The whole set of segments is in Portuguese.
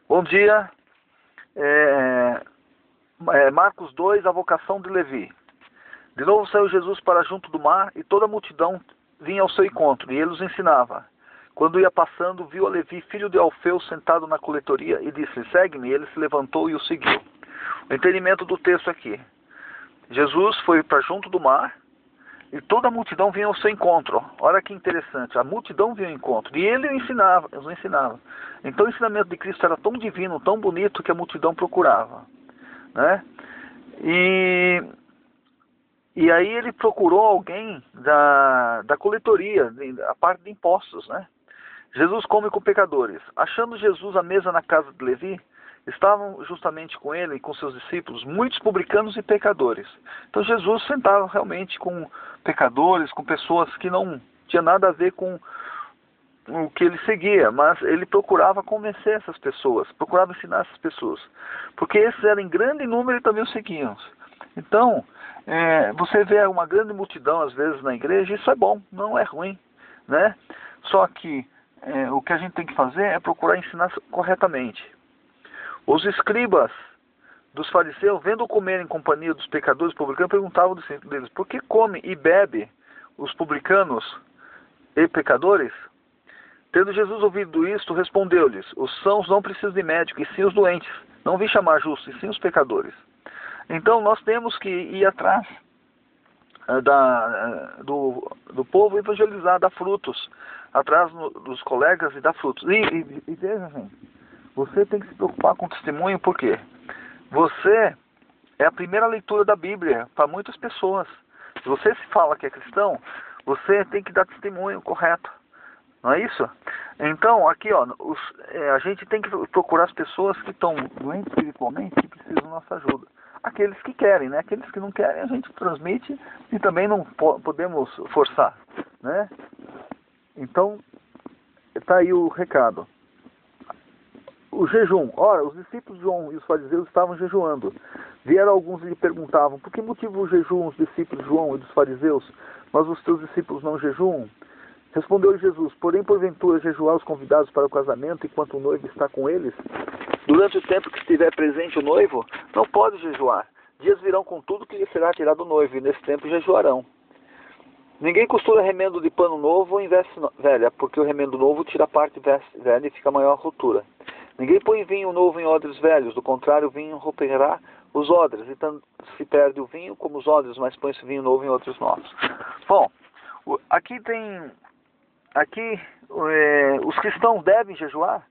Bom dia. Marcos 2, a vocação de Levi. De novo saiu Jesus para junto do mar, e toda a multidão vinha ao seu encontro, e ele os ensinava. Quando ia passando, viu a Levi, filho de Alfeu, sentado na coletoria, e disse: segue-me. Ele se levantou e o seguiu. O entendimento do texto aqui: Jesus foi para junto do mar, e toda a multidão vinha ao seu encontro. Olha que interessante, a multidão vinha ao encontro, e ele os ensinava. Então o ensinamento de Cristo era tão divino, tão bonito, que a multidão procurava, né? E aí ele procurou alguém da coletoria, a parte de impostos, né? Jesus come com pecadores. Achando Jesus à mesa na casa de Levi, estavam justamente com ele e com seus discípulos muitos publicanos e pecadores. Então Jesus sentava realmente com pecadores, com pessoas que não tinham nada a ver com o que ele seguia, mas ele procurava convencer essas pessoas, procurava ensinar essas pessoas, porque esses eram em grande número e também o seguiam. Então, você vê uma grande multidão às vezes na igreja, isso é bom, não é ruim, né? Só que o que a gente tem que fazer é procurar ensinar corretamente. Os escribas dos fariseus, vendo comer em companhia dos pecadores publicanos, perguntavam deles: por que come e bebe os publicanos e pecadores? Tendo Jesus ouvido isto, respondeu-lhes: os sãos não precisam de médico, e sim os doentes. Não vim chamar justos, e sim os pecadores. Então nós temos que ir atrás do povo, evangelizar, dar frutos, atrás dos colegas e dar frutos. E veja, gente, você tem que se preocupar com o testemunho, porque você é a primeira leitura da Bíblia para muitas pessoas. Se você se fala que é cristão, você tem que dar testemunho correto. Não é isso? Então, aqui, ó, a gente tem que procurar as pessoas que estão doentes espiritualmente, que precisam da nossa ajuda. Aqueles que querem, né? Aqueles que não querem, a gente transmite e também não podemos forçar, né? Então, está aí o recado. O jejum. Ora, os discípulos de João e os fariseus estavam jejuando. Vieram alguns e lhe perguntavam: por que motivo jejuam os discípulos de João e dos fariseus, mas os teus discípulos não jejuam? Respondeu Jesus: porém, porventura, jejuar os convidados para o casamento enquanto o noivo está com eles? Durante o tempo que estiver presente o noivo, não pode jejuar. Dias virão com tudo que lhe será tirado o noivo, e nesse tempo jejuarão. Ninguém costura remendo de pano novo em veste velha, porque o remendo novo tira a parte velha e fica maior a ruptura. Ninguém põe vinho novo em odres velhos, do contrário, o vinho romperá os odres, e tanto se perde o vinho como os odres, mas põe-se vinho novo em odres novos. Bom, aqui os cristãos devem jejuar.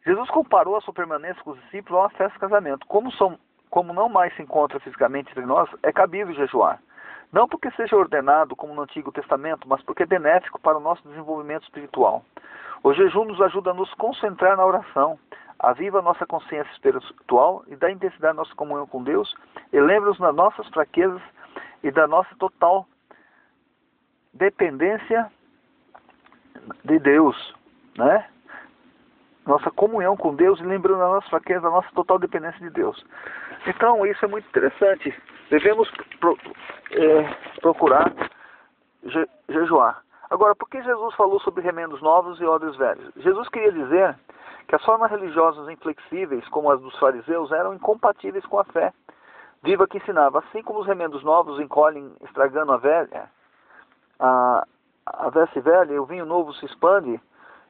Jesus comparou a sua permanência com os discípulos a uma festa de casamento. Como não mais se encontra fisicamente entre nós, é cabível jejuar. Não porque seja ordenado como no Antigo Testamento, mas porque é benéfico para o nosso desenvolvimento espiritual. O jejum nos ajuda a nos concentrar na oração, aviva a nossa consciência espiritual e dá intensidade à nossa comunhão com Deus, e lembra-nos das nossas fraquezas e da nossa total dependência de Deus, né? Nossa comunhão com Deus, e lembrando da nossa fraqueza, da nossa total dependência de Deus. Então, isso é muito interessante. Devemos procurar jejuar. Agora, por que Jesus falou sobre remendos novos e odres velhos? Jesus queria dizer que as formas religiosas inflexíveis, como as dos fariseus, eram incompatíveis com a fé viva que ensinava. Assim como os remendos novos encolhem, estragando a veste velha, e o vinho novo se expande,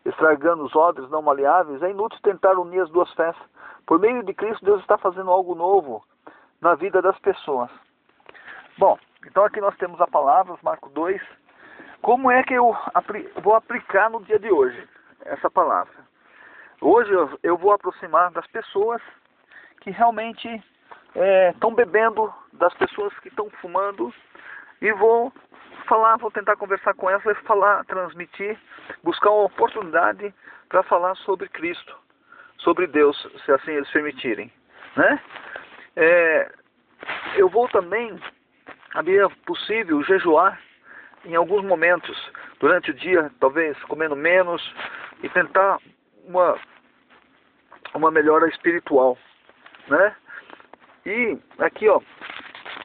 estragando os odres não maleáveis, é inútil tentar unir as duas festas. Por meio de Cristo, Deus está fazendo algo novo na vida das pessoas. Bom, então aqui nós temos a palavra, Marcos 2. Como é que eu vou aplicar no dia de hoje essa palavra? Hoje eu vou aproximar das pessoas que realmente estão bebendo, das pessoas que estão fumando, e vou tentar conversar com elas, transmitir, buscar uma oportunidade para falar sobre Cristo, sobre Deus, se assim eles permitirem, né? Eu vou também, a minha possível, jejuar em alguns momentos, durante o dia, talvez comendo menos, e tentar uma melhora espiritual, né? E aqui, ó,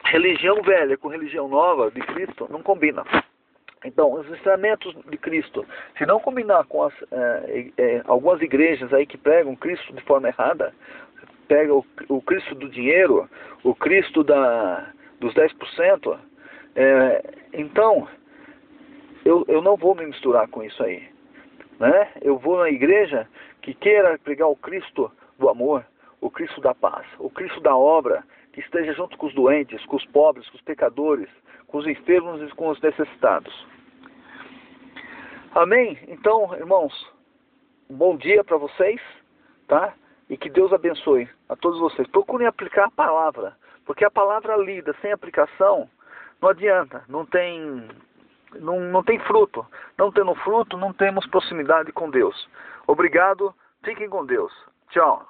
religião velha com religião nova de Cristo não combina. Então, os ensinamentos de Cristo, se não combinar com algumas igrejas aí que pregam Cristo de forma errada, pega o Cristo do dinheiro, o Cristo dos 10%, então eu não vou me misturar com isso aí, né? Eu vou na igreja que queira pregar o Cristo do amor, o Cristo da paz, o Cristo da obra, que esteja junto com os doentes, com os pobres, com os pecadores, com os enfermos e com os necessitados. Amém? Então, irmãos, um bom dia para vocês, tá? E que Deus abençoe a todos vocês. Procurem aplicar a palavra, porque a palavra lida sem aplicação não adianta, não tem fruto. Não tendo fruto, não temos proximidade com Deus. Obrigado, fiquem com Deus. Tchau.